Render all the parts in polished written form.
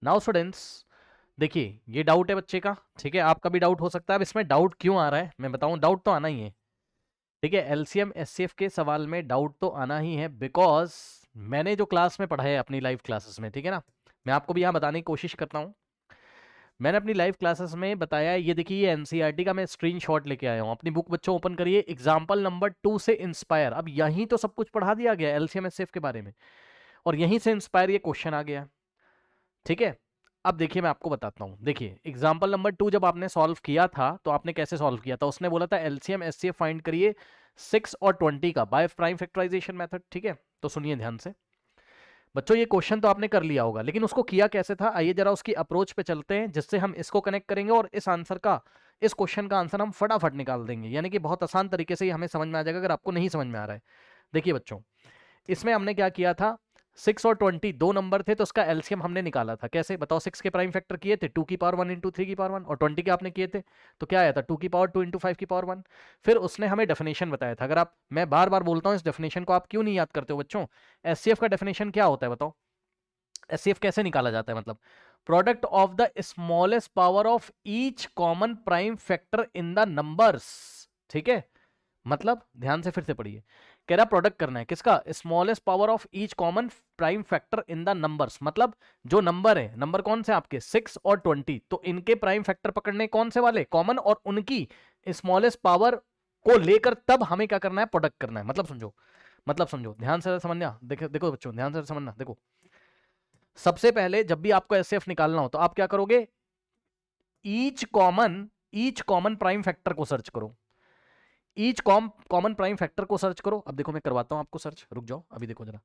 Now students, देखिए ये doubt है बच्चे का, ठीक है, आपका भी डाउट हो सकता है। अब इसमें डाउट क्यों आ रहा है मैं बताऊं, डाउट तो आना ही है, ठीक है। एलसीएम एचसीएफ के सवाल में डाउट तो आना ही है, बिकॉज मैंने जो क्लास में पढ़ा है अपनी लाइव क्लासेस में, ठीक है ना, मैं आपको भी यहाँ बताने की कोशिश करता हूँ। मैंने अपनी लाइव क्लासेस में बताया है, ये देखिए ये एनसीईआरटी का मैं स्क्रीनशॉट लेके आया हूँ। अपनी बुक बच्चों ओपन करिए, एग्जाम्पल नंबर 2 से इंस्पायर। अब यहीं तो सब कुछ पढ़ा दिया गया एलसीएम एचसीएफ के बारे में, और यहीं से इंस्पायर ये क्वेश्चन आ गया, ठीक है। अब देखिए मैं आपको बताता हूँ, देखिए एग्जाम्पल नंबर 2 जब आपने सॉल्व किया था तो आपने कैसे सॉल्व किया था। उसने बोला था एलसीएम एचसीएफ फाइंड करिए 6 और 20 का बाय प्राइम फैक्टराइजेशन मेथड, ठीक है। तो सुनिए ध्यान से बच्चों, ये क्वेश्चन तो आपने कर लिया होगा, लेकिन उसको किया कैसे था, आइए जरा उसकी अप्रोच पे चलते हैं, जिससे हम इसको कनेक्ट करेंगे और इस आंसर का, इस क्वेश्चन का आंसर हम फटाफट निकाल देंगे, यानी कि बहुत आसान तरीके से ही हमें समझ में आ जाएगा अगर आपको नहीं समझ में आ रहा है। देखिए बच्चों, इसमें हमने क्या किया था, 6 और 20 दो नंबर थे, तो उसका एलसीएम हमने निकाला था। कैसे बताओ, 6 के प्राइम फैक्टर किए थे 2 की पावर 1 इंटू 3 की पावर 1, और 20 के आपने किए थे तो क्या आया था 2 की पावर 2 इंटू 5 की पावर 1। फिर उसने हमें डेफिनेशन बताया था। अगर आप, मैं बार बार बोलता हूं इस डेफिनेशन को, आप क्यों नहीं याद करते हो बच्चों। एचसीएफ का डेफिनेशन क्या होता है बताओ, एचसीएफ कैसे निकाला जाता है, मतलब product of the smallest power of each common prime factor in the numbers, ठीक है। मतलब ध्यान से फिर से पढ़िए, कह रहा प्रोडक्ट करना है किसका, smallest power of each common prime factor in the numbers. मतलब जो नंबर है, नंबर कौन से आपके 6 और 20, तो इनके प्राइम फैक्टर पकड़ने कौन से वाले, कॉमन, और उनकी स्मॉलेस्ट पावर को लेकर तब हमें क्या करना है, प्रोडक्ट करना है। मतलब समझो, मतलब समझो, ध्यान से समझना, देखो देखो बच्चों ध्यान से समझना। देखो सबसे पहले जब भी आपको एचसीएफ निकालना हो तो आप क्या करोगे, ईच कॉमन प्राइम फैक्टर को सर्च करो, ईच कॉमन प्राइम फैक्टर को सर्च करो। अब देखो मैं करवाता हूं आपको सर्च, रुक जाओ अभी देखो जरा।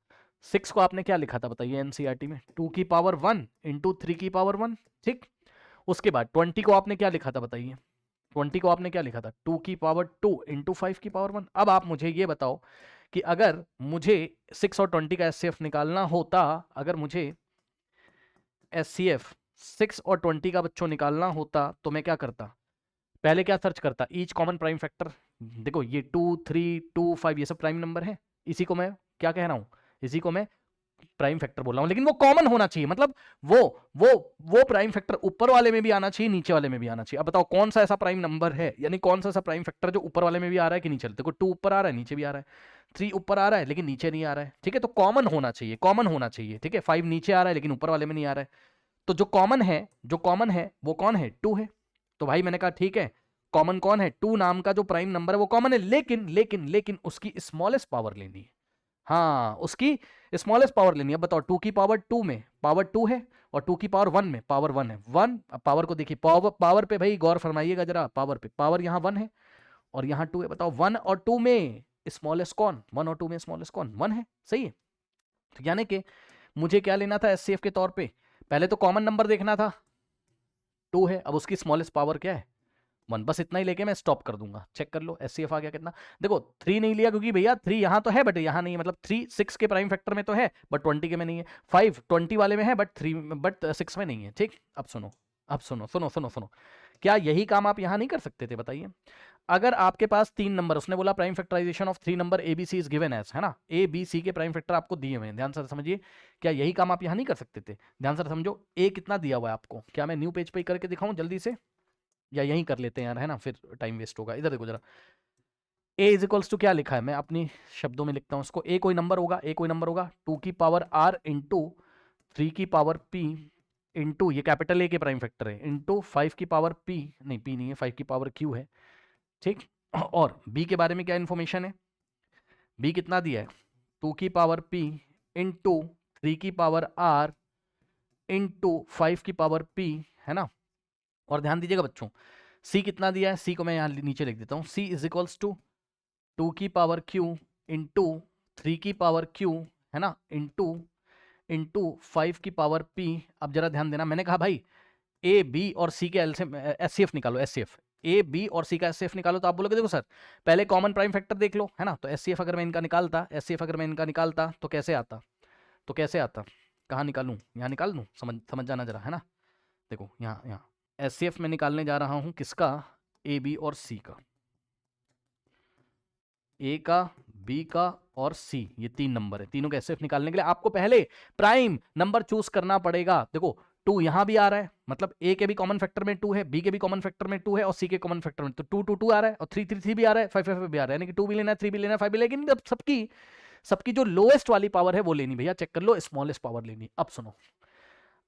6 को आपने क्या लिखा था बताइए एनसीईआरटी में, 2 की पावर 1 इंटू 3 की पावर 1, ठीक। उसके बाद 20 को आपने क्या लिखा था बताइए, 20 को आपने क्या लिखा था 2 की पावर 2 इंटू 5 की पावर 1। अब आप मुझे ये बताओ कि अगर मुझे 6 और 20 का एचसीएफ निकालना होता, अगर मुझे एचसीएफ 6 और 20 का बच्चों निकालना होता तो मैं क्या करता, पहले क्या सर्च करता, ईच कॉमन प्राइम फैक्टर। देखो ये 2 3 2 5 ये सब प्राइम नंबर है, इसी को मैं क्या कह रहा हूं, इसी को मैं प्राइम फैक्टर बोल रहा हूं, लेकिन वो कॉमन होना चाहिए। मतलब वो वो वो प्राइम फैक्टर ऊपर वाले में भी आना चाहिए, नीचे वाले में भी आना चाहिए। अब बताओ कौन सा ऐसा प्राइम नंबर है, यानी कौन सा ऐसा प्राइम फैक्टर जो ऊपर वाले में भी आ रहा है कि नीचे। देखो 2 ऊपर आ रहा है, नीचे भी आ रहा है, 3 ऊपर आ रहा है लेकिन नीचे नहीं आ रहा है, ठीक है। तो कॉमन होना चाहिए, कॉमन होना चाहिए, ठीक है। 5 नीचे आ रहा है लेकिन ऊपर वाले में नहीं आ रहा है, तो जो कॉमन है, जो कॉमन है वो कौन है, 2 है। तो भाई मैंने कहा ठीक है, कॉमन कौन है, 2 नाम का जो प्राइम नंबर है वो कॉमन है, लेकिन लेकिन लेकिन उसकी स्मॉलेस्ट पावर लेनी है। हाँ, उसकी स्मॉलेस्ट पावर लेनी है। बताओ 2 की पावर 2 में पावर 2 है, और 2 की पावर 1 में पावर 1 है। 1 पावर को देखिए, पावर पावर पे भाई गौर फरमाइएगा जरा, पावर पे, पावर यहाँ 1 है और यहाँ 2 है। बताओ 1 और 2 में स्मॉलेस्ट कौन, 1 और 2 में स्मॉलेस्ट कौन, 1 है, सही है। तो यानी कि मुझे क्या लेना था एचसीएफ के तौर पे, पहले तो कॉमन नंबर देखना था, 2 है, अब उसकी स्मॉलेस्ट पावर क्या है, 1। बस इतना ही लेके मैं स्टॉप कर दूंगा, चेक कर लो एचसीएफ आ गया कितना। देखो 3 नहीं लिया क्योंकि भैया 3 यहां तो है बट यहां नहीं है, मतलब 3 6 के प्राइम फैक्टर में तो है बट 20 के में नहीं है, 5 20 वाले में है बट 3 बट 6 में नहीं है, ठीक। अब सुनो, अब सुनो सुनो सुनो सुनो, क्या यही काम आप यहां नहीं कर सकते थे बताइए। अगर आपके पास 3 नंबर, उसने बोला prime factorisation of 3 number ABC is given as, है ना, ए बी सी के प्राइम फैक्टर आपको दिए हुए हैं, ध्यान से समझिए, क्या यही काम आप यहां नहीं कर सकते थे। ध्यान से समझो, ए कितना दिया हुआ है आपको, क्या मैं न्यू पेज पे ही करके दिखाऊं जल्दी से, या यहीं कर लेते हैं यार, है ना, फिर टाइम वेस्ट होगा। इधर देखो जरा, ए इज इक्वल्स टू क्या लिखा है, मैं अपनी शब्दों में लिखता हूं इसको, ए कोई नंबर होगा, ए कोई नंबर होगा, 2 की पावर आर इंटू 3 की पावर पी इंटू, ये कैपिटल ए के प्राइम फैक्टर है, इंटू 5 की पावर पी, नहीं पी नहीं है, 5 की पावर क्यू है, ठीक। और बी के बारे में क्या इन्फॉर्मेशन है, बी कितना दिया है, 2 की पावर पी इंटू 3 की पावर आर इंटू 5 की पावर पी, है ना। और ध्यान दीजिएगा बच्चों, सी कितना दिया है, सी को मैं यहाँ नीचे लिख देता हूँ, सी इज इक्वल्स टू 2 की पावर क्यू इंटू 3 की पावर क्यू, है ना, इंटू इंटू 5 की पावर पी। अब जरा ध्यान देना, मैंने कहा भाई ए बी और सी के एचसीएफ निकालो, एचसीएफ ए बी और सी का एचसीएफ निकालो, तो आप बोलोगे देखो सर पहले कॉमन प्राइम फैक्टर देख लो, है ना। तो एचसीएफ अगर मैं इनका निकालता, एचसीएफ अगर मैं इनका निकालता तो कैसे आता, तो कैसे आता, कहाँ निकालूं, यहाँ निकाल दूं, समझ समझ जाना जरा, है ना। देखो यहाँ यहाँ एचसीएफ में निकालने जा रहा हूं किसका, ए बी और सी का, ए का, बी का और सी, ये 3 नंबर है, तीनों के एचसीएफ निकालने के लिए आपको पहले प्राइम नंबर चूज करना पड़ेगा। देखो 2 यहां भी आ रहा है, मतलब ए के भी कॉमन फैक्टर में 2 है, बी के भी कॉमन फैक्टर में 2 है और सी के कॉमन फैक्टर में, तो 2 2 2 आ रहा है और 3 3 3 भी आ रहा है, 5 5 भी आ रहा है, यानी कि 2 भी लेना है, 3 भी लेना है, 5 भी, लेकिन अब सबकी जो लोएस्ट वाली पावर है वो लेनी, भैया चेक कर लो, स्मॉलेस्ट पावर लेनी। अब सुनो,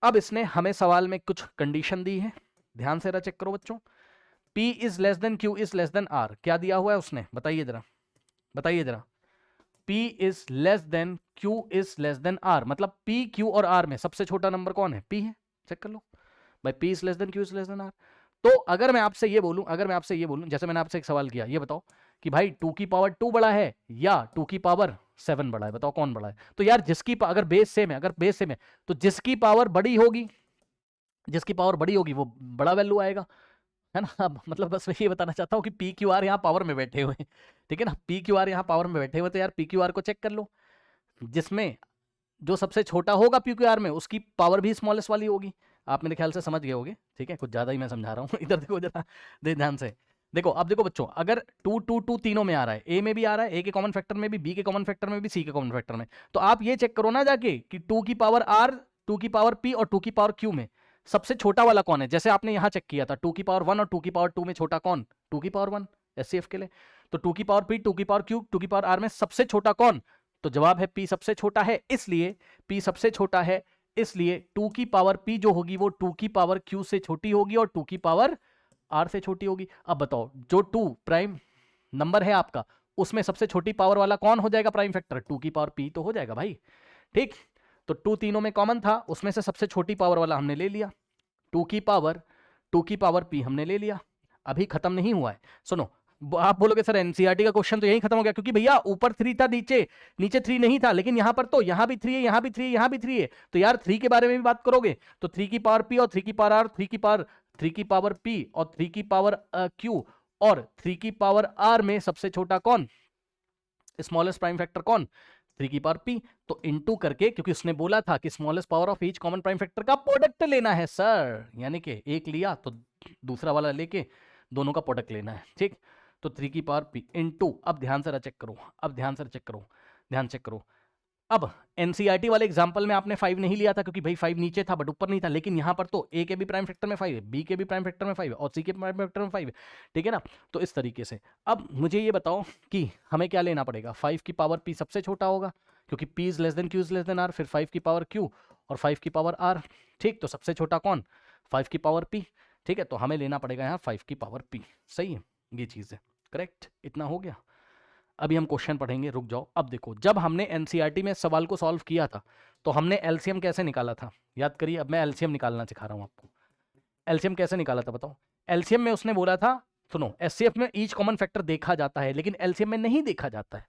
अब इसने हमें सवाल में कुछ कंडीशन दी है, ध्यान से चेक करो बच्चों। P is less then Q is less then R, क्या दिया हुआ है उसने, बताइए जरा, बताइए जरा। P is less then Q is less then R, मतलब P Q और R में सबसे छोटा नंबर कौन है, P है, चेक कर लो भाई, P is less then Q is less then R। तो अगर मैं आपसे ये बोलूं, जैसे मैंने आपसे एक सवाल किया, ये बताओ कि भाई 2 की पावर 2 बड़ा है या 2 की पावर 7 बड़ा है, बताओ कौन बड़ा है। तो यार जिसकी अगर बेस सेम है तो जिसकी पावर बड़ी होगी वो बड़ा वैल्यू आएगा, है ना। अब मतलब बस मैं ये बताना चाहता हूँ कि पी क्यू आर यहाँ पावर में बैठे हुए हैं, ठीक है ना, पी क्यू आर यहाँ पावर में बैठे हुए, तो यार पी क्यू आर को चेक कर लो, जिसमें जो सबसे छोटा होगा पी क्यू आर में उसकी पावर भी स्मॉलेस्ट वाली होगी। आप मेरे ख्याल से समझ गए होगे, ठीक है, कुछ ज्यादा ही मैं समझा रहा हूँ। इधर देखो जरा, ध्यान से देखो। अब देखो बच्चों, अगर 2 2 2 तीनों में आ रहा है, ए में भी आ रहा है, ए के कॉमन फैक्टर में भी, बी के कॉमन फैक्टर में भी, सी के कॉमन फैक्टर में, तो आप ये चेक करो ना जाके कि 2 की पावर आर, 2 की पावर पी और 2 की पावर क्यू में सबसे छोटा वाला कौन है। जैसे आपने यहां चेक किया था 2 की पावर 1 और 2 की पावर 2 में छोटा कौन, 2 की पावर 1 एससीएफ के लिए। तो 2 की पावर पी, 2 की पावर क्यू, 2 की पावर आर में सबसे छोटा कौन, तो जवाब है पी सबसे छोटा है, इसलिए पी सबसे छोटा है, इसलिए 2 की पावर पी जो होगी वो 2 की पावर क्यू से छोटी होगी और 2 की पावर आर से छोटी होगी। अब बताओ, जो 2 प्राइम नंबर है आपका, उसमें सबसे छोटी पावर वाला कौन हो जाएगा प्राइम फैक्टर, 2 की पावर पी तो हो जाएगा भाई, ठीक। तो 2 तीनों में कॉमन था, उसमें से सबसे छोटी पावर वाला हमने ले लिया, 2 की पावर पी हमने ले लिया। अभी खत्म नहीं हुआ है, सुनो। आप बोलोगे सर एनसीईआरटी का क्वेश्चन तो यही खत्म हो गया, क्योंकि भैया ऊपर 3 था, नीचे 3 नहीं था, लेकिन यहां पर तो यहां भी 3 है, यहां भी 3 है, यहां भी 3 है, तो यार 3 के बारे में भी बात करोगे तो 3 की पावर पी और 3 की पावर आर, 3 की पावर पी और 3 की पावर क्यू और 3 की पावर आर में सबसे छोटा कौन, स्मॉलेस्ट प्राइम फैक्टर कौन, 3 की पावर पी। तो इनटू करके, क्योंकि उसने बोला था कि smallest power of each common prime factor का प्रोडक्ट लेना है सर, यानी कि एक लिया तो दूसरा वाला लेके दोनों का प्रोडक्ट लेना है, ठीक। तो 3 की पावर पी इनटू, अब ध्यान से चेक करो, ध्यान चेक करो। अब एनसीईआरटी वाले एग्जांपल में आपने 5 नहीं लिया था, क्योंकि भाई 5 नीचे था बट ऊपर नहीं था, लेकिन यहां पर तो ए के भी प्राइम फैक्टर में 5 है, बी के भी प्राइम फैक्टर में 5 है और सी के प्राइम फैक्टर में 5 है, ठीक है ना। तो इस तरीके से अब मुझे ये बताओ कि हमें क्या लेना पड़ेगा, 5 की पावर पी सबसे छोटा होगा, क्योंकि p is less than q is less than r, फिर 5 की पावर क्यू और 5 की पावर आर, ठीक। तो सबसे छोटा कौन, 5 की पावर पी, ठीक है। तो हमें लेना पड़ेगा यहाँ 5 की पावर पी, सही है, ये चीज़ है, करेक्ट। इतना हो गया। अभी हम क्वेश्चन पढ़ेंगे, रुक जाओ। अब देखो, जब हमने एनसीईआरटी में सवाल को सॉल्व किया था तो हमने एलसीएम कैसे निकाला था, याद करिए। अब मैं एलसीएम निकालना सिखा रहा हूं आपको। एलसीएम कैसे निकाला था बताओ। एलसीएम में उसने बोला था, सुनो, एचसीएफ में ईच कॉमन फैक्टर देखा जाता है, लेकिन एलसीएम में नहीं देखा जाता है।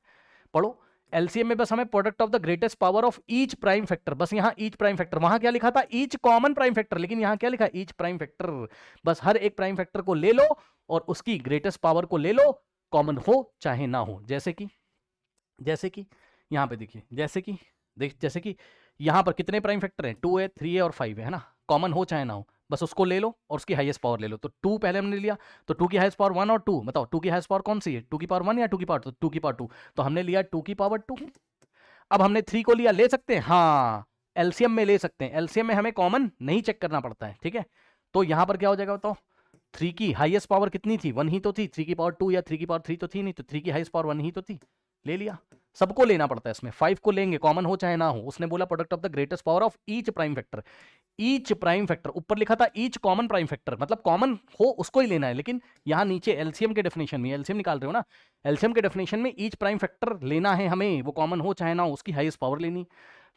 पढ़ो, एलसीएम में बस हमें product of the greatest power of each prime factor, बस यहां ईच प्राइम फैक्टर, वहां क्या लिखा था ईच कॉमन प्राइम फैक्टर, लेकिन यहां क्या लिखा ईच प्राइम फैक्टर। बस हर एक प्राइम फैक्टर को ले लो और उसकी ग्रेटेस्ट पावर को ले लो, कॉमन हो चाहे ना हो। जैसे कि यहाँ पे देखिए, जैसे कि यहाँ पर कितने प्राइम फैक्टर हैं, 2 है, 3 है और 5 है ना, कॉमन हो चाहे ना हो, बस उसको ले लो और उसकी हाईएस्ट पावर ले लो। तो 2 पहले हमने लिया, तो 2 की हाईएस्ट पावर 1 और 2, बताओ 2 की हाईएस्ट पावर कौन सी है, 2 की पावर 1 या 2 की पावर 2, 2 की पावर 2, तो हमने लिया 2 की पावर 2। अब हमने 3 को लिया, ले सकते हैं, हाँ एलसीएम में ले सकते हैं, एलसीएम में हमें कॉमन नहीं चेक करना पड़ता है, ठीक है। तो यहाँ पर क्या हो जाएगा बताओ, 3 की हाईएस्ट पावर कितनी थी, 1 ही तो थी, 3 की पावर 2 या 3 की पावर 3 तो थी नहीं, तो 3 की हाईएस्ट पावर 1 ही तो थी, ले लिया। सबको लेना पड़ता है इसमें, 5 को लेंगे कॉमन हो चाहे ना हो। उसने बोला product of the greatest power of each prime factor, each prime factor, ऊपर लिखा था ईच कॉमन प्राइम फैक्टर, मतलब कॉमन हो उसको ही लेना है, लेकिन यहां नीचे एलसीएम के डेफिनेशन में, एलसीएम निकाल रहे हो ना, एलसीएम के डेफिनेशन में ईच प्राइम फैक्टर लेना है हमें, वो कॉमन हो चाहे ना हो, उसकी हाईएस्ट पावर लेनी,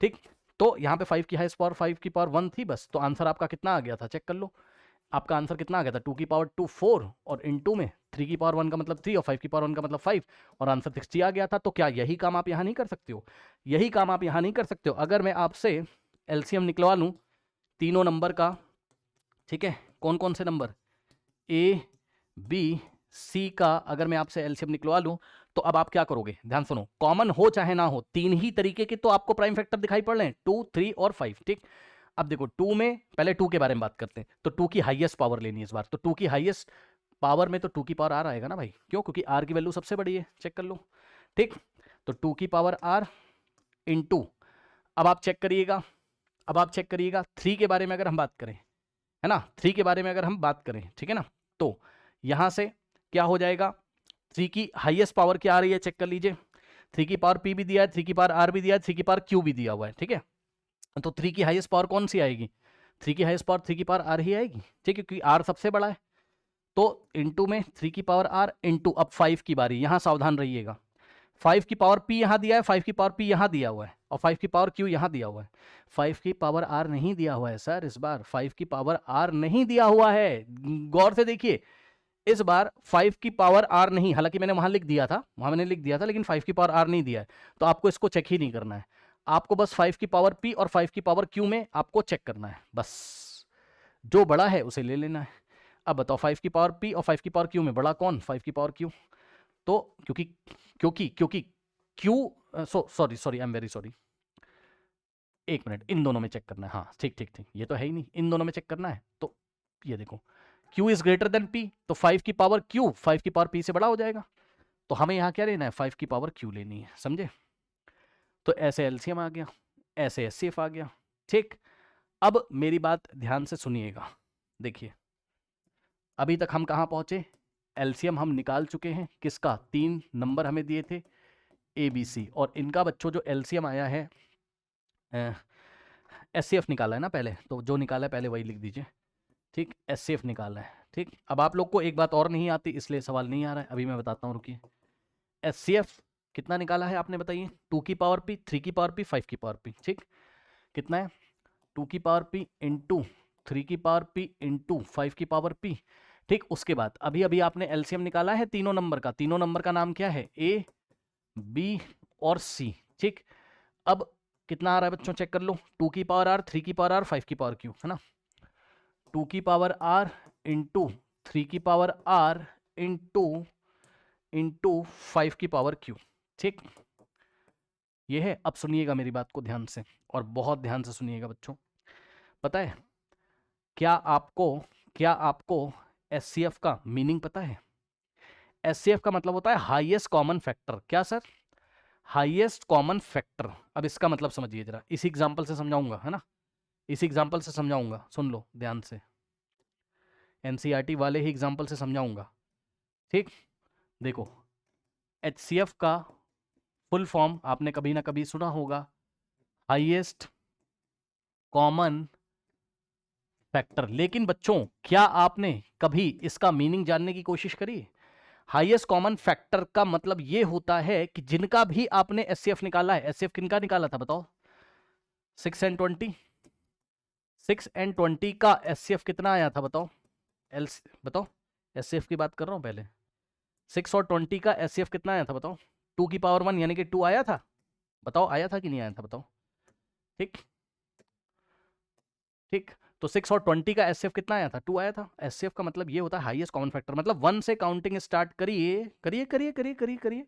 ठीक। तो यहाँ पे 5 की हाईएस्ट पावर 5 की पावर 1 थी बस, तो आंसर आपका कितना आ गया था, चेक कर लो। आपका आंसर कितना आ गया था, 2 की पावर 2 4 और इनटू में 3 की पावर 1 का मतलब 3 और 5 की पावर 1 का मतलब 5 और आंसर 60 आ गया था। तो क्या यही काम आप यहाँ नहीं कर सकते हो, यही काम आप यहाँ नहीं कर सकते हो। अगर मैं आपसे एलसीएम निकलवा लूँ तीनों नंबर का, ठीक है, कौन कौन से नंबर, ए बी सी का, अगर मैं आपसे एलसीएम निकलवा लूँ तो अब आप क्या करोगे, ध्यान सुनो, कॉमन हो चाहे ना हो, 3 ही तरीके के तो आपको प्राइम फैक्टर दिखाई पड़ रहे हैं, 2 3 और 5, ठीक। अब देखो 2 में, पहले 2 के बारे में बात करते हैं, तो 2 की हाईएस्ट पावर लेनी है इस बार, तो 2 की हाईएस्ट पावर में तो 2 की पावर आर आएगा ना भाई, क्यों, क्योंकि आर की वैल्यू सबसे बड़ी है, चेक कर लो, ठीक। तो 2 की पावर आर इनटू, अब आप चेक करिएगा अब आप चेक करिएगा 3 के बारे में अगर हम बात करें, है ना, 3 के बारे में अगर हम बात करें, ठीक है ना, तो यहां से क्या हो जाएगा, 3 की हाईएस्ट पावर क्या आ रही है चेक कर लीजिए, 3 की पावर p भी दिया है, 3 की पावर r भी दिया है, 3 की पावर q भी दिया हुआ है, ठीक है। तो 3 की हाईएस्ट पावर कौन सी आएगी, 3 की हाईएस्ट पावर 3 की पावर r ही आएगी, ठीक है, क्योंकि r सबसे बड़ा है। तो इंटू में 3 की पावर r इंटू, अब 5 की बारी, यहां सावधान रहिएगा, 5 की पावर p यहां दिया है, 5 की पावर p यहां दिया हुआ है, और 5 की पावर q यहां दिया हुआ है। 5 की पावर r नहीं दिया हुआ है सर, इस बार 5 की पावर r नहीं दिया हुआ है, गौर से देखिए, इस बार 5 की पावर r नहीं, हालांकि मैंने वहां लिख दिया था, वहां मैंने लिख दिया था, लेकिन 5 की पावर r नहीं दिया है, तो आपको इसको चेक ही नहीं करना है, आपको बस 5 की पावर p और 5 की पावर q में आपको चेक करना है, बस जो बड़ा है उसे ले लेना है। अब बताओ 5 की पावर p और 5 की पावर q में बड़ा कौन, 5 की पावर q, तो क्योंकि क्योंकि क्योंकि q, sorry I am very sorry, एक मिनट, इन दोनों में चेक करना है, हाँ ठीक ठीक ठीक, ये तो है ही नहीं, इन दोनों में चेक करना है, तो ये देखो q is greater than p, तो 5 की पावर q 5 की पावर p से बड़ा हो जाएगा, तो हमें यहाँ क्या लेना है, 5 की पावर q लेनी है, समझे। तो ऐसे एलसीएम आ गया, ऐसे एचसीएफ आ गया, ठीक। अब मेरी बात ध्यान से सुनिएगा, देखिए अभी तक हम कहाँ पहुंचे, एलसीएम हम निकाल चुके हैं, किसका, 3 नंबर हमें दिए थे ए बी सी, और इनका बच्चों जो एलसीएम आया है, एचसीएफ निकाला है ना पहले, तो जो निकाला है पहले वही लिख दीजिए, ठीक, एचसीएफ निकाला है, ठीक। अब आप लोग को एक बात और नहीं आती, इसलिए सवाल नहीं आ रहा है, अभी मैं बताता हूँ, रुकिए। एचसीएफ कितना निकाला है आपने बताइए, 2 की पावर p, 3 की पावर p, 5 की पावर p, ठीक, कितना है, 2 की पावर p इंटू 3 की पावर p इंटू 5 की पावर p, ठीक। उसके बाद अभी अभी आपने एलसीएम निकाला है तीनों नंबर का, तीनों नंबर का नाम क्या है, ए बी और सी, ठीक। अब कितना आ रहा है बच्चों चेक कर लो, 2 की पावर r, 3 की पावर r, 5 की पावर q, है ना, 2 की पावर r इंटू 3 की पावर r इंटू 5 की पावर q, ठीक, ये है। अब सुनिएगा मेरी बात को ध्यान से, और बहुत ध्यान से सुनिएगा बच्चों, पता है क्या आपको एचसीएफ का मीनिंग पता है, एचसीएफ का मतलब होता है हाईएस्ट कॉमन फैक्टर, क्या सर, हाईएस्ट कॉमन फैक्टर। अब इसका मतलब समझिए जरा, इसी एग्जांपल से समझाऊंगा, है ना, इसी एग्जांपल से समझाऊंगा, सुन लो ध्यान से, एनसीईआरटी वाले ही एग्जांपल से समझाऊंगा, ठीक। देखो एचसीएफ का फुल फॉर्म आपने कभी ना कभी सुना होगा, हाईएस्ट कॉमन फैक्टर, लेकिन बच्चों क्या आपने कभी इसका मीनिंग जानने की कोशिश करी, हाईएस्ट कॉमन फैक्टर का मतलब ये होता है कि जिनका भी आपने एचसीएफ निकाला है, एचसीएफ किनका निकाला था बताओ, 6 and 20, 6 and 20 का एचसीएफ कितना आया था बताओ, बताओ, एचसीएफ की बात कर रहा हूं पहले, 6 और 20 का एचसीएफ कितना आया था बताओ, 2 की पावर 1 यानी कि 2 आया था, बताओ आया था कि नहीं आया था बताओ, ठीक ठीक। तो 6 और 20 का एचसीएफ कितना आया था, 2 आया था। एचसीएफ का मतलब ये होता है हाईएस्ट कॉमन फैक्टर, मतलब 1 से काउंटिंग स्टार्ट करिए करिए करिए करिए करिए करिए,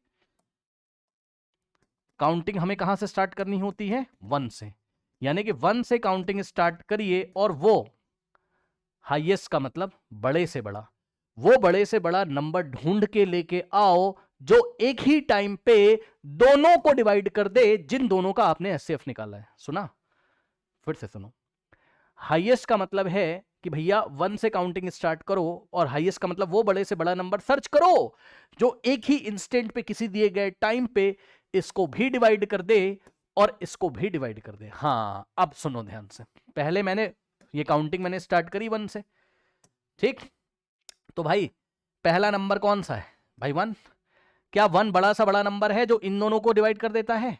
काउंटिंग हमें कहां से स्टार्ट करनी होती है, 1 से, यानी कि 1 से काउंटिंग स्टार्ट करिए, और वो हाईएस्ट का मतलब बड़े से बड़ा, वो बड़े से बड़ा नंबर ढूंढ के लेके आओ जो एक ही टाइम पे दोनों को डिवाइड कर दे जिन दोनों का आपने एचसीएफ निकाला है। सुना, फिर से सुनो, हाईएस्ट का मतलब है कि भैया 1 से काउंटिंग स्टार्ट करो, और हाईएस्ट का मतलब वो बड़े से बड़ा नंबर सर्च करो जो एक ही इंस्टेंट पे किसी दिए गए टाइम पे इसको भी डिवाइड कर दे और इसको भी डिवाइड कर दे। हाँ अब सुनो ध्यान से, पहले मैंने ये काउंटिंग मैंने स्टार्ट करी 1 से, ठीक। तो भाई पहला नंबर कौन सा है भाई, 1, क्या 1 बड़ा सा बड़ा नंबर है जो इन दोनों को डिवाइड कर देता है,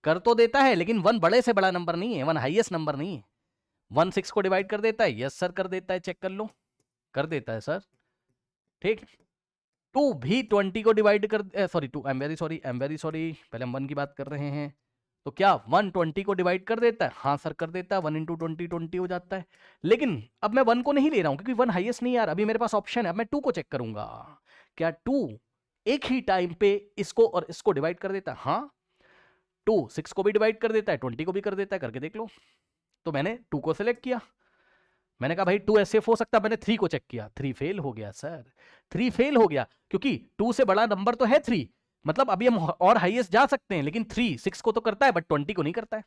कर तो देता है, लेकिन 1 बड़े से बड़ा नंबर नहीं है, 1 हाईएस्ट नंबर नहीं है। 1 6 को डिवाइड कर देता है, यस सर कर देता है, चेक कर लो, कर देता है सर, ठीक। 2 भी 20 को डिवाइड कर, sorry 2, I am very sorry, पहले हम 1 की बात कर रहे हैं, तो क्या 1 20 को डिवाइड कर देता है, हाँ सर कर देता है, 1 इंटू 20 20 हो जाता है। लेकिन अब मैं 1 को नहीं ले रहा हूं क्योंकि 1 हाईएस्ट नहीं यार, अभी मेरे पास ऑप्शन है, अब मैं 2 को चेक करूंगा, क्या 2 एक ही टाइम पे इसको और इसको डिवाइड कर देता है, हाँ 2 6 को भी डिवाइड कर देता है, 20 को भी कर देता है, करके देख लो। तो मैंने 2 को सिलेक्ट किया, मैंने कहा भाई 2 एचसीएफ हो सकता है, मैंने 3 को चेक किया, 3 फेल हो गया सर, 3 फेल हो गया, क्योंकि 2 से बड़ा नंबर तो है 3, मतलब अभी हम और हाईएस्ट जा सकते हैं, लेकिन 3 6 को तो करता है बट 20 को नहीं करता है।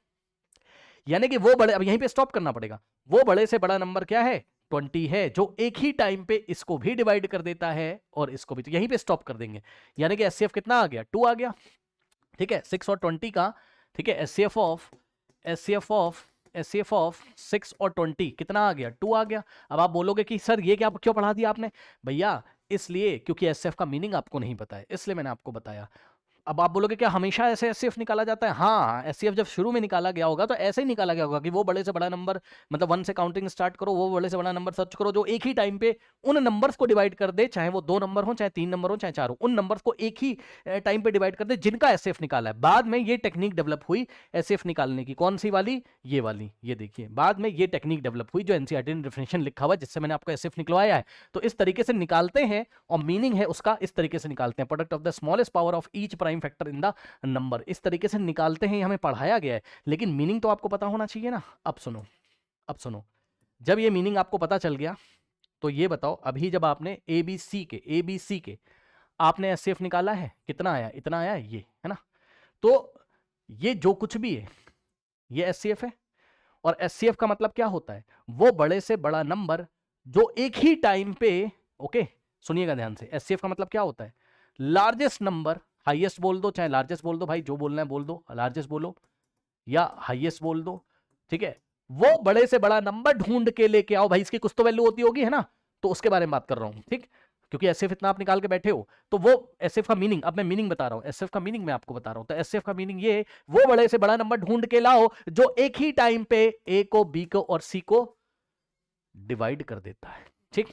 यानी कि वो बड़े, अब यहीं पे स्टॉप करना पड़ेगा, वो बड़े से बड़ा नंबर क्या है 20 है, जो एक ही टाइम पे इसको भी डिवाइड कर देता है और इसको भी, तो यहीं पे स्टॉप कर देंगे। यानी कि एचसीएफ कितना आ गया 2 आ गया, ठीक है 6 और 20 का, ठीक है एचसीएफ ऑफ 6 और 20 कितना आ गया 2 आ गया। अब आप बोलोगे कि सर ये क्या क्यों पढ़ा दिया आपने, भैया इसलिए क्योंकि एचसीएफ का मीनिंग आपको नहीं पता है, इसलिए मैंने आपको बताया। अब आप बोलोगे क्या हमेशा ऐसे एचसीएफ निकाला जाता है, हाँ एचसीएफ जब शुरू में निकाला गया होगा तो ऐसे ही निकाला गया होगा कि वो बड़े से बड़ा नंबर, मतलब 1 से काउंटिंग स्टार्ट करो, वो बड़े से बड़ा नंबर सर्च करो जो एक ही टाइम पे उन नंबर्स को डिवाइड कर दे, चाहे वो 2 नंबर हो, चाहे 3 नंबर हो, चाहे 4 हो, उन नंबर्स को एक ही टाइम पे डिवाइड कर दे जिनका एचसीएफ निकाला है। बाद में ये टेक्निक डेवलप हुई एचसीएफ निकालने की, कौन सी वाली, ये वाली, ये देखिए बाद में ये टेक्निक डेवलप हुई जो एनसीईआरटी ने डेफिनेशन लिखा हुआ है जिससे मैंने आपको एचसीएफ निकलवाया है। तो इस तरीके से निकालते हैं और मीनिंग है उसका इस तरीके से निकालते हैं, product of the smallest power of each prime factor in the number, इस तरीके से निकालते हैं, हमें पढ़ाया गया है, लेकिन मीनिंग तो आपको पता होना चाहिए ना। अब सुनो, जब ये मीनिंग आपको पता चल गया तो ये बताओ, अभी जब आपने एबीसी के आपने एचसीएफ निकाला है, कितना आया, इतना आया है, ये है ना, तो ये जो कुछ भी है ये एचसीएफ है। और एचसीएफ का मतलब क्या होता है, वो बड़े से बड़ा नंबर जो एक ही टाइम पे, ओके सुनिएगा ध्यान से, एचसीएफ का मतलब क्या होता है, लार्जेस्ट नंबर, हाईएस्ट बोल दो चाहे लार्जेस्ट बोल दो, भाई जो बोलना है बोल दो, लार्जेस्ट बोलो या हाईएस्ट बोल दो, ठीक है, वो बड़े से बड़ा नंबर ढूंढ के लेके आओ, भाई इसकी कुछ तो वैल्यू होती होगी है ना, तो उसके बारे में बात कर रहा हूं, ठीक, क्योंकि एसएफ इतना आप निकाल के बैठे हो, तो वो एसएफ का मीनिंग, अब मैं मीनिंग बता रहा हूं, एसएफ का मीनिंग मैं आपको बता रहा हूं, तो एसएफ का मीनिंग ये, वो बड़े से बड़ा नंबर ढूंढ के लाओ जो एक ही टाइम पे ए को, बी को और सी को डिवाइड कर देता है, ठीक।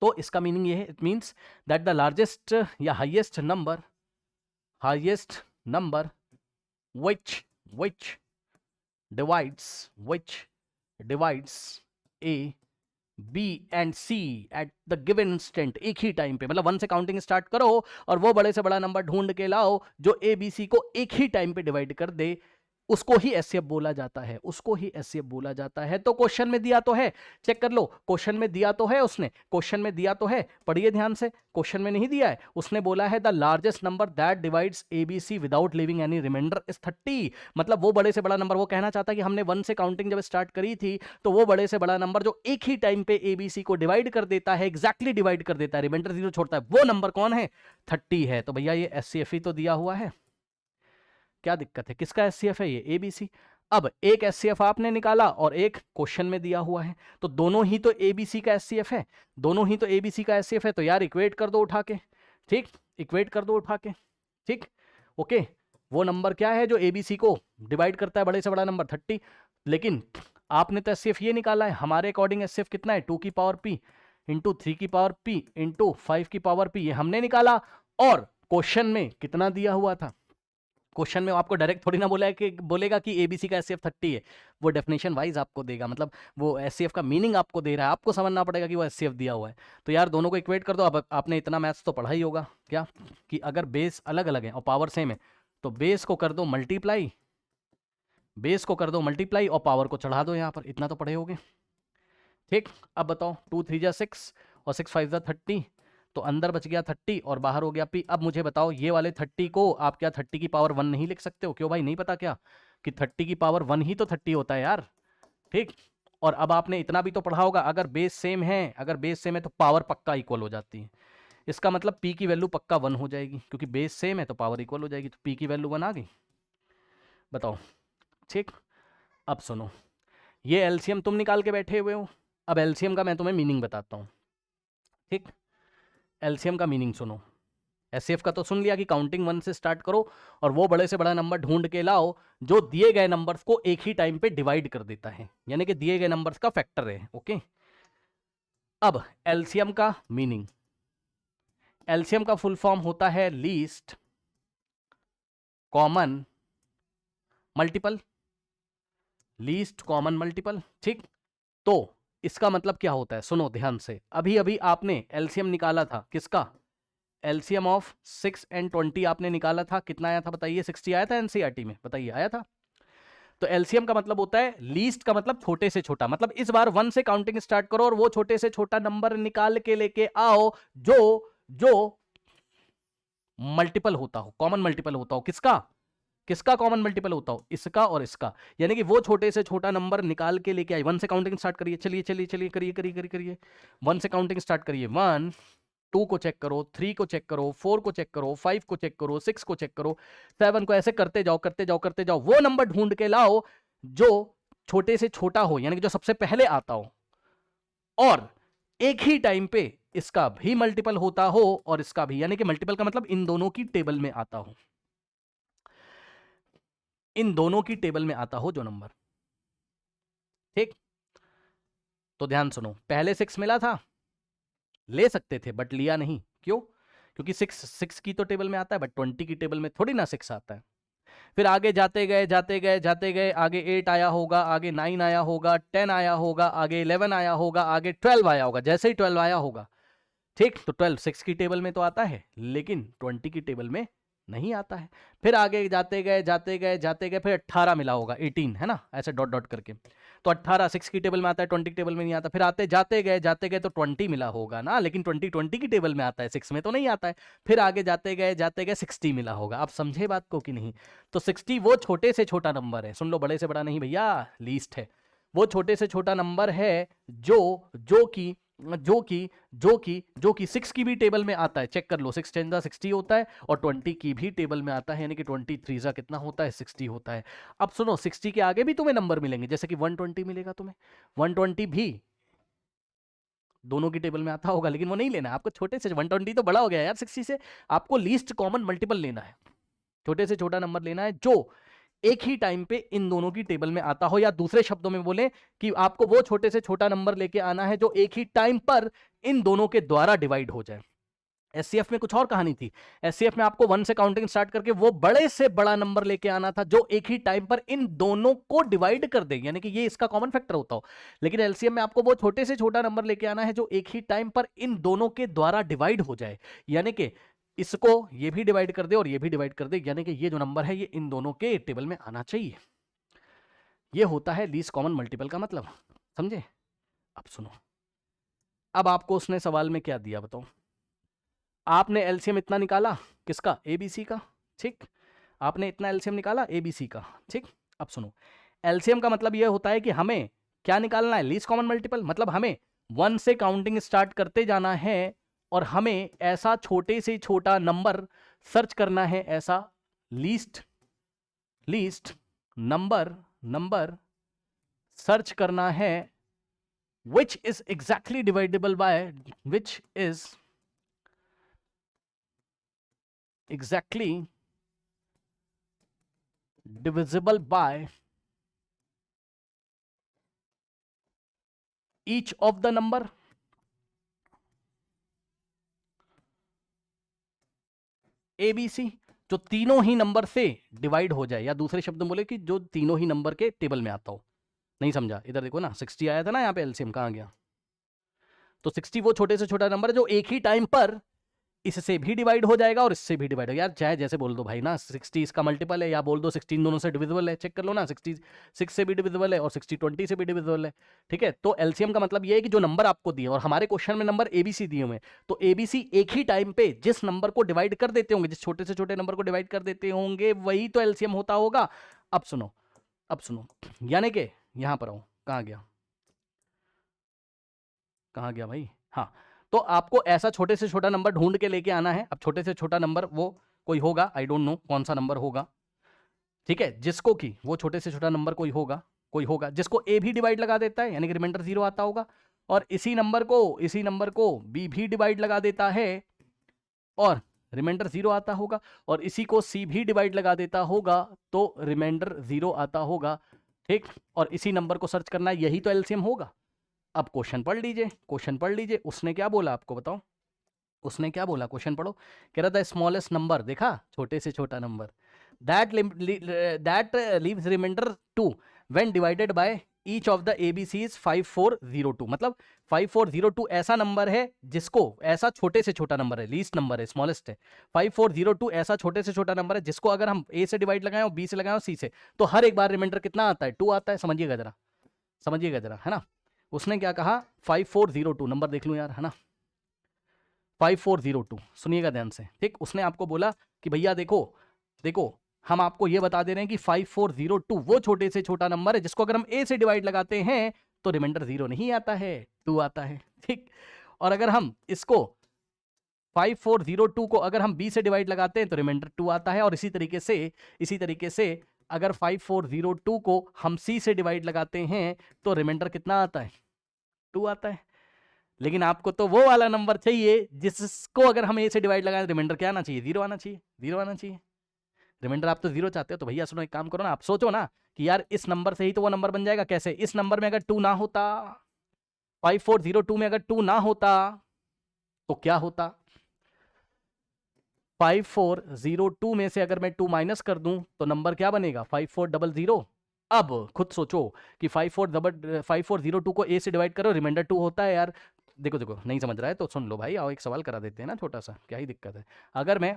तो इसका मीनिंग ये है, it means that the largest या highest number which divides A, B and C at the given instant, एक ही टाइम पे, मतलब 1 से काउंटिंग स्टार्ट करो और वो बड़े से बड़ा नंबर ढूंढ के लाओ जो ए बी सी को एक ही टाइम पे डिवाइड कर दे, उसको ही एचसीएफ बोला जाता है, उसको ही एचसीएफ बोला जाता है। तो क्वेश्चन में दिया तो है, चेक कर लो, क्वेश्चन में दिया तो है, उसने क्वेश्चन में दिया तो है, पढ़िए ध्यान से, क्वेश्चन में नहीं दिया है, उसने बोला है the largest number that divides ABC without leaving any remainder is 30, मतलब वो बड़े से बड़ा नंबर, वो कहना चाहता है कि हमने 1 से काउंटिंग जब स्टार्ट करी थी तो वो बड़े से बड़ा नंबर जो एक ही टाइम पे एबीसी को डिवाइड कर देता है, एग्जैक्टली डिवाइड कर देता है, रिमाइंडर 0 छोड़ता है, वो नंबर कौन है 30 है। तो भैया ये एचसीएफ ही तो दिया हुआ है, क्या दिक्कत है, किसका एचसीएफ है ये एबीसी। अब एक एचसीएफ आपने निकाला और एक क्वेश्चन में दिया हुआ है, तो दोनों ही तो एबीसी का एचसीएफ है, दोनों ही तो एबीसी का एचसीएफ है, तो यार इक्वेट कर दो उठा के, ठीक, इक्वेट कर दो उठा के, ठीक, ओके। वो नंबर क्या है जो एबीसी को डिवाइड करता है, बड़े से बड़ा नंबर 30, लेकिन आपने तो एचसीएफ ये निकाला है, हमारे अकॉर्डिंग एचसीएफ कितना है 2 की पावर p इंटू 3 की पावर p इंटू 5 की पावर p, ये हमने निकाला। और क्वेश्चन में कितना दिया हुआ था, क्वेश्चन में आपको डायरेक्ट थोड़ी ना बोलेगा कि एबीसी का एचसीएफ 30 है, वो डेफिनेशन वाइज आपको देगा, मतलब वो एचसीएफ का मीनिंग आपको दे रहा है, आपको समझना पड़ेगा कि वो एचसीएफ दिया हुआ है। तो यार दोनों को इक्वेट कर दो। अब आपने इतना मैथ्स तो पढ़ा ही होगा क्या, कि अगर बेस अलग अलग है और पावर सेम है तो बेस को कर दो मल्टीप्लाई, और पावर को चढ़ा दो यहाँ पर, इतना तो पढ़े होगे, ठीक। अब बताओ 2 3 जा 6 और 6 5 जा 30, तो अंदर बच गया 30 और बाहर हो गया p। अब मुझे बताओ ये वाले 30 को आप क्या 30 की पावर 1 नहीं लिख सकते हो, क्यों भाई नहीं पता क्या कि 30 की पावर 1 ही तो 30 होता है यार, ठीक। और अब आपने इतना भी तो पढ़ा होगा, अगर बेस सेम है तो पावर पक्का इक्वल हो जाती है, इसका मतलब p की वैल्यू पक्का 1 हो जाएगी, क्योंकि बेस सेम है तो पावर इक्वल हो जाएगी, तो p की वैल्यू 1 आ गई, बताओ, ठीक। अब सुनो, ये एलसीएम तुम निकाल के बैठे हुए हो, अब एलसीएम का मैं तुम्हें मीनिंग बताता हूँ, ठीक। एलसीएम का मीनिंग सुनो, एचसीएफ का तो सुन लिया कि काउंटिंग 1 से स्टार्ट करो और वो बड़े से बड़ा नंबर ढूंढ के लाओ जो दिए गए नंबर्स को एक ही टाइम पे डिवाइड कर देता है, यानी कि दिए गए नंबर्स का फैक्टर है, ओके। अब एलसीएम का मीनिंग, एलसीएम का फुल फॉर्म होता है लीस्ट कॉमन मल्टीपल, ठीक। तो इसका मतलब क्या होता है, सुनो ध्यान से, अभी अभी आपने एलसीएम निकाला था, किसका, एलसीएम ऑफ 6 and 20 आपने निकाला था, कितना आया था बताइए, 60 आया था एनसीईआरटी में, बताइए आया था। तो एलसीएम का मतलब होता है, लीस्ट का मतलब छोटे से छोटा, मतलब इस बार 1 से काउंटिंग स्टार्ट करो और वो छोटे से छोटा नंबर निकाल के लेके आओ जो मल्टीपल होता हो, कॉमन मल्टीपल होता हो, किसका, किसका कॉमन मल्टीपल होता हो, इसका और इसका, यानी कि वो छोटे से छोटा नंबर निकाल के लेके आए। 1 से काउंटिंग स्टार्ट करिए, चलिए चलिए चलिए, करिए करिए करिए करिए, 1 से काउंटिंग स्टार्ट करिए। 1, 2 को चेक करो, 3 को चेक करो, 4 को चेक करो, 5 को चेक करो, 6 को चेक करो, 7 को, ऐसे करते जाओ करते जाओ करते जाओ। वो नंबर ढूंढ के लाओ जो छोटे से छोटा हो, यानी कि जो सबसे पहले आता हो, और एक ही टाइम पे इसका भी मल्टीपल होता हो और इसका भी, यानी कि मल्टीपल का मतलब इन दोनों की टेबल में आता हो, इन दोनों की टेबल में आता हो जो नंबर। ठीक, तो ध्यान सुनो, पहले 6 मिला था, ले सकते थे बट लिया नहीं। क्यों? क्योंकि 6 की तो टेबल में आता है, बट 20 की टेबल में थोड़ी ना 6 आता है। फिर आगे जाते गए जाते गए जाते गए, आगे 8 आया होगा, आगे 9 आया होगा, 10 आया होगा, आगे 11 आया होगा, आगे 12 आया होगा। जैसे ही 12 आया होगा, ठीक, तो 12 6 की टेबल में तो आता है, लेकिन 20 की टेबल में नहीं आता है। फिर आगे जाते गए जाते गए जाते गए, फिर 18 मिला होगा, 18 है ना, ऐसे डॉट डॉट करके, तो 18 6 की टेबल में आता है, 20 की टेबल में नहीं आता। फिर आते जाते गए तो 20 मिला होगा ना, लेकिन 20 की टेबल में आता है, 6 में तो नहीं आता है। फिर आगे जाते गए 60 मिला होगा। आप समझे बात को कि नहीं? तो 60 वो छोटे से छोटा नंबर है, सुन लो, बड़े से बड़ा नहीं भैया, लीस्ट है। वो छोटे से छोटा नंबर है जो कि 6 की भी टेबल में आता है। चेक कर लो, 6 10 60 होता है, और 20 की भी टेबल में आता है, यानी कि 23 कितना होता है, 60 होता है। अब सुनो, 60 के आगे भी तुम्हें नंबर मिलेंगे, जैसे कि 120 मिलेगा तुम्हें, 120 भी दोनों की टेबल में आता होगा, लेकिन वो नहीं लेना है आपको। छोटे से 120 तो बड़ा हो गया यार 60 से, आपको लीस्ट कॉमन मल्टीपल लेना है, छोटे से छोटा नंबर लेना है जो एक ही टाइम पे इन दोनों की टेबल में आता हो, या दूसरे शब्दों में बोले कि आपको वो छोटे से छोटा नंबर लेके आना है जो एक ही टाइम पर इन दोनों के द्वारा डिवाइड हो जाए। एससीएफ में कुछ और कहानी थी। एससीएफ में आपको 1 से काउंटिंग स्टार्ट करके वो बड़े से बड़ा नंबर लेके आना था जो एक ही टाइम पर इन दोनों को डिवाइड कर दे, यानी कि ये इसका कॉमन फैक्टर होता हो। लेकिन एलसीएम में आपको वो छोटे से छोटा नंबर लेके आना है जो एक ही टाइम पर इन दोनों के द्वारा डिवाइड हो जाए, यानी कि इसको ये भी डिवाइड कर दे और ये भी डिवाइड कर दे, यानी कि ये जो नंबर है ये इन दोनों के टेबल में आना चाहिए। ये होता है लीस्ट कॉमन मल्टीपल का मतलब, समझे? अब सुनो, अब आपको उसने सवाल में क्या दिया बताओ। आपने एलसीएम इतना निकाला, किसका? एबीसी का, ठीक, आपने इतना एलसीएम निकाला एबीसी का, ठीक। अब सुनो, एलसीएम का मतलब यह होता है कि हमें क्या निकालना है? Least common multiple. मतलब हमें 1 से काउंटिंग स्टार्ट करते जाना है और हमें ऐसा छोटे से छोटा नंबर सर्च करना है, ऐसा लीस्ट नंबर सर्च करना है which is exactly divisible by each of the number, ABC, जो तीनों ही नंबर से डिवाइड हो जाए, या दूसरे शब्द में बोले कि जो तीनों ही नंबर के टेबल में आता हो। नहीं समझा? इधर देखो ना, 60 आया था ना यहाँ पे, एलसीएम कहाँ गया? तो 60 वो छोटे से छोटा नंबर है जो एक ही टाइम पर इससे भी डिवाइड हो जाएगा और इससे भी डिवाइड हो, यार चाहे जैसे बोल दो भाई ना, 60 इसका मल्टीपल है, या बोल दो 16 दोनों से डिविजिबल है। चेक कर लो ना, 66 से भी डिविजिबल है और 60 20 से भी डिविजिबल है, ठीक है। तो एलसीएम का मतलब ये है कि जो नंबर आपको दिए, और हमारे क्वेश्चन में नंबर एबीसी दिए हुए हैं, तो एबीसी एक ही टाइम पे जिस नंबर को डिवाइड कर देते होंगे, जिस छोटे से छोटे नंबर को डिवाइड कर देते होंगे, वही तो एलसीएम होता होगा। अब सुनो, यानी कि यहां पर आओ, कहां गया भाई? हाँ, तो आपको ऐसा छोटे से छोटा नंबर ढूंढ के लेके आना है। अब छोटे से छोटा नंबर वो कोई होगा, आई डोंट नो कौन सा नंबर होगा, ठीक है, जिसको कि वो छोटे से छोटा नंबर कोई होगा जिसको ए भी डिवाइड लगा देता है, यानी कि रिमाइंडर 0 आता होगा, और इसी नंबर को बी भी डिवाइड लगा देता है और रिमाइंडर 0 आता होगा, और इसी को सी भी डिवाइड लगा देता होगा तो रिमाइंडर 0 आता होगा, ठीक। और इसी नंबर को सर्च करना है, यही तो एलसीएम होगा। अब क्वेश्चन पढ़ लीजिए, उसने क्या बोला आपको बताओ, उसने क्या बोला? क्वेश्चन पढ़ो, कह रहा था स्मॉलेस्ट नंबर, देखा, छोटे से छोटा number, that leaves remainder 2 when divided by each of the ABCs 5402। मतलब 5402 ऐसा नंबर है जिसको, ऐसा छोटे से छोटा नंबर है, लीस्ट नंबर है, स्मॉलेस्ट है। 5402 ऐसा छोटे से छोटा नंबर है जिसको अगर हम ए से डिवाइड लगाएं और बी से लगाएं और सी से, तो हर एक बार रिमाइंडर कितना आता है? 2 आता है। समझिएगा जरा, है ना। उसने क्या कहा? 5402 नंबर देख लूं यार, है ना, 5402, सुनिएगा ध्यान से, ठीक। उसने आपको बोला कि भैया देखो हम आपको ये बता दे रहे हैं कि 5402 वो छोटे से छोटा नंबर है जिसको अगर हम a से डिवाइड लगाते हैं तो रिमाइंडर 0 नहीं आता है, 2 आता है। ठीक, और अगर हम इसको 5402 को अगर हम b से डिवाइड लगाते हैं तो रिमाइंडर 2 आता है। और इसी तरीके से अगर 5402 को हम c से डिवाइड लगाते हैं तो रिमाइंडर कितना आता है, 2 आता है। लेकिन आपको तो वो वाला नंबर चाहिए जिसको अगर हम a से डिवाइड लगाएं रिमाइंडर क्या आना चाहिए, 0 आना चाहिए, 0 आना चाहिए। रिमाइंडर आप तो 0 चाहते हो, तो भैया सुनो एक काम करो ना, आप सोचो ना कि यार इस नंबर से ही तो वो नंबर बन जाएगा। कैसे? इस नंबर में अगर 2 ना होता, 5402 में अगर 2 ना होता तो क्या होता? 5402 में से अगर मैं 2 माइनस कर दूं तो नंबर क्या बनेगा? 5400। अब खुद सोचो कि 5402 को a से डिवाइड करो, रिमाइंडर 2 होता है यार। देखो देखो, नहीं समझ रहा है तो सुन लो भाई, आओ एक सवाल करा देते हैं ना छोटा सा, क्या ही दिक्कत है। अगर मैं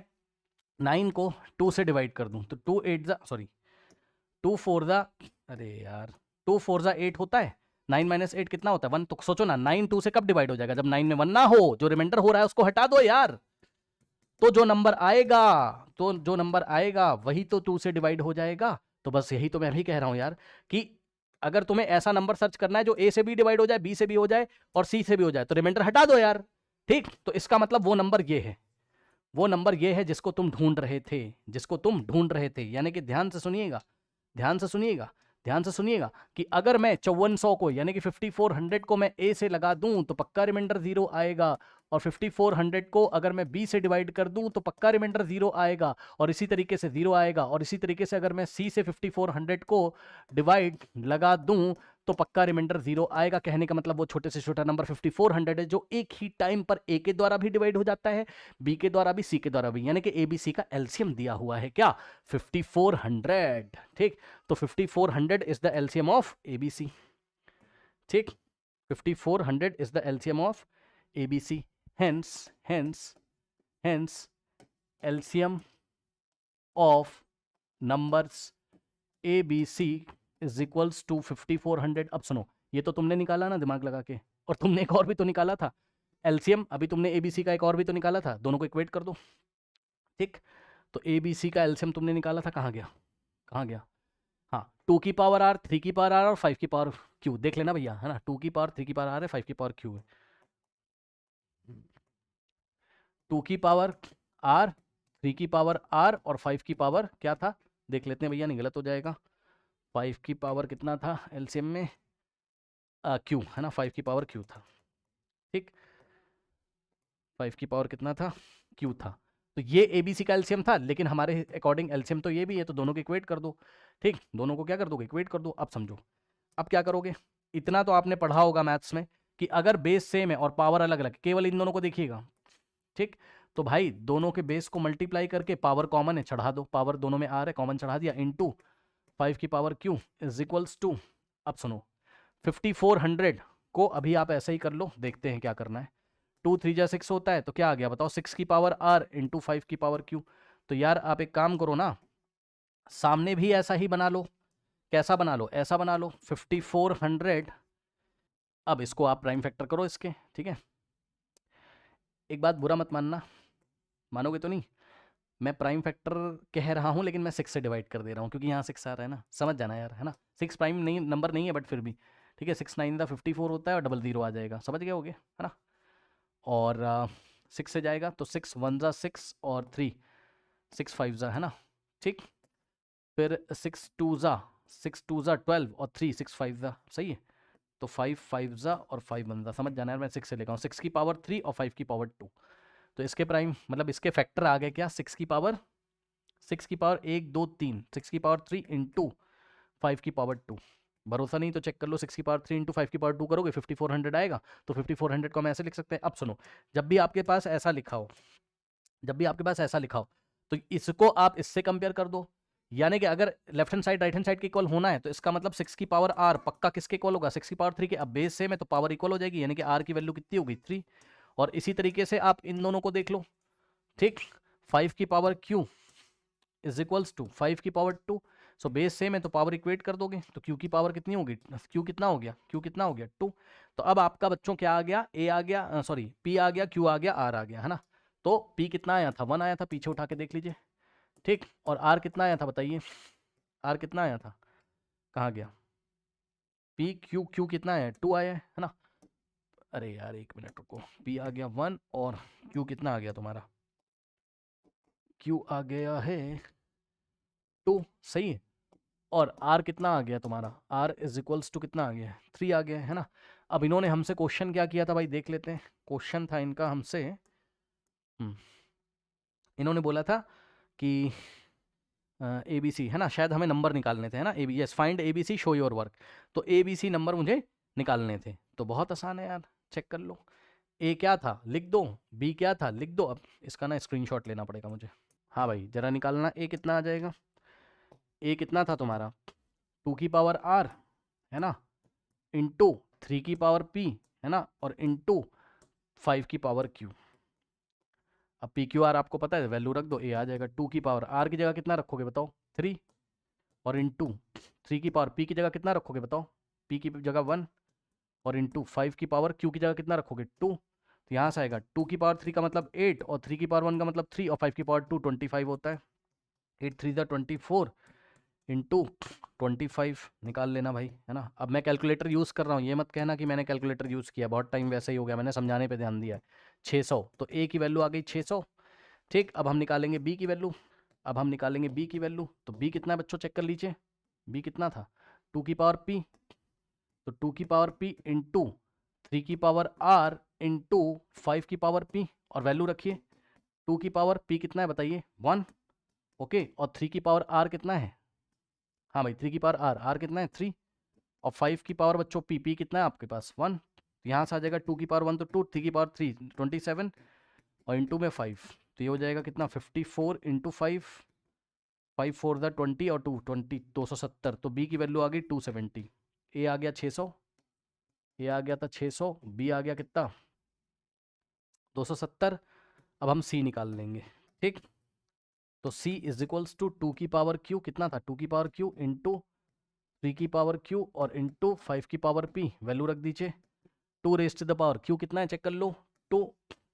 9 को 2 से डिवाइड कर दूं तो 2 8 जा सॉरी 2 4 जा, अरे यार 2 4 जा 8 होता है। 9 माइनस 8 कितना होता है? 1। तो सोचो ना 9 2 से कब डिवाइड हो जाएगा? जब 9 में 1 ना हो। जो रिमाइंडर हो रहा है उसको हटा दो यार, तो जो नंबर आएगा वही तो 2 से डिवाइड हो जाएगा। तो बस यही तो मैं भी कह रहा हूं यार कि अगर तुम्हें ऐसा नंबर सर्च करना है जो a से भी डिवाइड हो जाए, b से भी हो जाए और c से भी हो जाए, तो रिमाइंडर हटा दो यार। ठीक, तो इसका मतलब वो नंबर ये है जिसको तुम ढूंढ रहे थे। यानी कि ध्यान से सुनिएगा कि अगर मैं 5400 को यानी कि 5400 को मैं a से लगा दूं तो पक्का रिमाइंडर 0 आएगा, और 5400 को अगर मैं b से डिवाइड कर दूं तो पक्का रिमाइंडर 0 आएगा, और इसी तरीके से 0 आएगा। और इसी तरीके से अगर मैं c से 5400 को डिवाइड लगा दूं तो पक्का रिमाइंडर 0 आएगा। कहने का मतलब वो छोटे से छोटा नंबर 5400 है जो एक ही टाइम पर a के द्वारा भी डिवाइड हो जाता है, b के द्वारा भी, c के द्वारा भी, यानी कि a b c का एलसीएम दिया हुआ है क्या? 5400। ठीक, तो 5400 is the LCM of ABC। ठीक, 5400 is the LCM of ABC। hence LCM of numbers ABC is equals to 5400। अब सुनो, ये तो तुमने निकाला ना दिमाग लगा के, और तुमने एक और भी तो निकाला था LCM, अभी तुमने ABC का एक और भी तो निकाला था, दोनों को इक्वेट कर दो। ठीक, तो ABC का LCM तुमने निकाला था, कहाँ गया? हाँ, 2 की पावर R, 3 की पावर R और 5 की पावर Q। देख लेना भैया, है ना, 2 की पावर, 3 की पावर R है, 5 की पावर Q है। 2 की पावर R, 3 की पावर R और 5 की पावर क्या था? देख लेते हैं भैया, नहीं गलत हो जाएगा। 5 की पावर कितना था एलसीएम में? Q, है ना, 5 की पावर Q था। ठीक, 5 की पावर कितना था? Q था। तो ये ABC का एलसीएम था, लेकिन हमारे अकॉर्डिंग एलसीएम तो ये भी है, तो दोनों को इक्वेट कर दो। ठीक, दोनों को क्या कर दोगे? इक्वेट कर दो। अब समझो, अब क्या करोगे? इतना तो आपने पढ़ा होगा मैथ्स में कि अगर बेस सेम है और पावर अलग अलग, केवल इन दोनों को देखिएगा। ठीक, तो भाई दोनों के बेस को मल्टीप्लाई करके, पावर कॉमन है चढ़ा दो, पावर दोनों में R है, कॉमन चढ़ा दिया, इनटू 5 की power Q is equals to. अब सुनो, 5400 को अभी आप ऐसे ही कर लो, देखते हैं क्या करना है। 2 3 जा 6 होता है, तो क्या आ गया बताओ? 6 की पावर R इंटू 5 की पावर Q। तो यार आप एक काम करो ना, सामने भी ऐसा ही बना लो। कैसा बना लो? ऐसा बना लो 5400। अब इसको आप प्राइम फैक्टर करो इसके। ठीक है, एक बात बुरा मत मानना, मानोगे तो नहीं, मैं प्राइम फैक्टर कह रहा हूँ लेकिन मैं 6 से डिवाइड कर दे रहा हूँ क्योंकि यहाँ 6 आ रहा है ना, समझ जाना यार, है ना। 6 प्राइम नहीं, नंबर नहीं है, बट फिर भी ठीक है। 6 9 द 54 होता है और डबल 0 आ जाएगा, समझ गए होगे, है ना। और 6 से जाएगा तो 6 1 जा 6 और 3 6 5 जा, है ना। ठीक, फिर 6 2 जा 12 और 3 6 5 जा, सही है। तो 5 5 जा और 5 1 जा, समझ जाना यार, मैं 6 से लेगा हूँ। 6 की पावर 3 और 5 की पावर 2, तो इसके प्राइम मतलब इसके फैक्टर आ गए क्या? 6 की पावर 1 2 3, 6 की पावर 3 इंटू 5 की पावर 2। भरोसा नहीं तो चेक कर लो, 6 की पावर 3 इंटू 5 की पावर 2 करोगे 5400 आएगा। तो 5400 को हम ऐसे लिख सकते हैं। अब सुनो, जब भी आपके पास ऐसा लिखा हो तो इसको आप इससे कंपेयर कर दो। यानी कि अगर left hand side right hand side के इक्वल होना है तो इसका मतलब 6 की पावर R पक्का किसके इक्वल होगा? 6 की पावर 3 के। अब बेस सेम है तो पावर इक्वल हो जाएगी, यानी कि R की वैल्यू कितनी होगी? 3। और इसी तरीके से आप इन दोनों को देख लो। ठीक, 5 की power Q is equals to 5 की पावर 2। सो बेस सेम है तो पावर इक्वेट कर दोगे, तो Q की पावर कितनी होगी? Q कितना हो गया? 2। तो अब आपका बच्चों क्या आ गया? A आ गया, सॉरी P आ गया, Q आ गया, R आ गया, है ना। तो P कितना आया था? 1 आया था, पीछे उठा के देख लीजिए। ठीक, और आर कितना आया था बताइए, आर कितना आया था, कहाँ गया, पी क्यू, क्यू कितना है 2 आया है ना, अरे यार एक मिनट रुको, पी आ गया 1 और क्यू कितना आ गया तुम्हारा, क्यू आ गया है 2, सही है, और आर कितना आ गया तुम्हारा, आर इज इक्वल्स टू कितना आ गया है 3 आ गया है ना। अब इन्होंने हमसे क्वेश्चन क्या किया था भाई, देख लेते हैं, क्वेश्चन था इनका हमसे, इन्होंने बोला था कि ए बी सी है ना, शायद हमें नंबर निकालने थे है ना, a b, yes, find a b c show your work, तो ए बी सी नंबर मुझे निकालने थे, तो बहुत आसान है यार, चेक कर लो, ए क्या था लिख दो, बी क्या था लिख दो, अब इसका ना स्क्रीनशॉट लेना पड़ेगा मुझे, हाँ भाई जरा निकालना, ए कितना आ जाएगा, ए कितना था तुम्हारा 2 की पावर आर है ना, इंटू 3 की पावर पी है ना, और इंटू 5 की पावर क्यू, अब पी क्यू आर आपको पता है, वैल्यू रख दो, ए आ जाएगा, 2 की पावर आर की जगह कितना रखोगे बताओ 3, और इंटू 3 की पावर पी की जगह कितना रखोगे बताओ, पी की जगह 1, और इंटू 5 की पावर क्यू की जगह कितना रखोगे 2, तो यहाँ से आएगा 2 की पावर 3 का मतलब 8, और 3 की पावर 1 का मतलब 3, और 5 की पावर 2 25 होता है, 8 3 24 इंटू 25 निकाल लेना भाई है ना। अब मैं कैलकुलेटर यूज़ कर रहा हूँ, ये मत कहना कि मैंने कैलकुलेटर यूज़ किया, बहुत टाइम वैसे ही हो गया, मैंने समझाने पे ध्यान दिया है। 600, तो ए की वैल्यू आ गई 600, ठीक। अब हम निकालेंगे बी की वैल्यू, अब हम निकालेंगे बी की वैल्यू, तो बी कितना है बच्चों, चेक कर लीजिए, बी कितना था 2 की पावर पी, तो 2 की पावर पी इंटू 3 की पावर आर इंटू 5 की पावर पी, और वैल्यू रखिए, 2 की पावर पी कितना है बताइए 1, ओके, और 3 की पावर आर कितना है, हाँ भाई 3 की पावर आर, आर कितना है 3, और 5 की पावर बच्चों पी, पी कितना है आपके पास 1, यहाँ से आ जाएगा 2 की पावर 1 तो 2, 3 की पावर 3 27, और इंटू में 5, तो ये हो जाएगा कितना 54 इंटू 5, 5 4 द 20 और 2 20 270, तो बी की वैल्यू आ गई 270, ए आ गया 600, ए आ गया था 600, बी आ गया कितना 270, अब हम सी निकाल लेंगे, ठीक। तो c इज इक्वल्स टू 2 की पावर q, कितना था 2 की पावर q इंटू 3 की पावर q और इंटू 5 की पावर p, वैल्यू रख दीजिए, 2 raised to the power q कितना है चेक कर लो, 2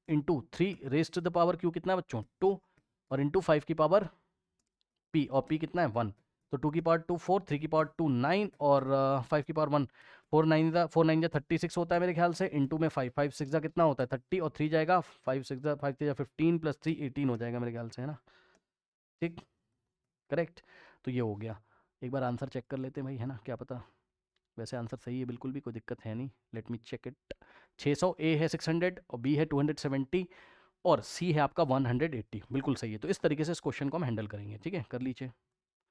into 3 raised to the power q कितना है बच्चों 2, और इंटू 5 की पावर p, और p कितना है 1, तो 2 की पावर 2 4, 3 की पावर 2 9, और 5 की पावर 1, 4 9 36 होता है मेरे ख्याल से, इंटू में 5 5 6 कितना होता है 30, और 3 जाएगा 5 6 5 3 15 प्लस 3 18 हो जाएगा मेरे ख्याल से है ना, ठीक, करेक्ट। तो ये हो गया, एक बार आंसर चेक कर लेते हैं भाई है ना, क्या पता, वैसे आंसर सही है बिल्कुल भी, कोई दिक्कत है नहीं, लेट मी चेक इट, 600, ए है 600 और बी है 270 और सी है आपका 180, बिल्कुल सही है। तो इस तरीके से इस क्वेश्चन को हम हैंडल करेंगे, ठीक है, कर लीजिए।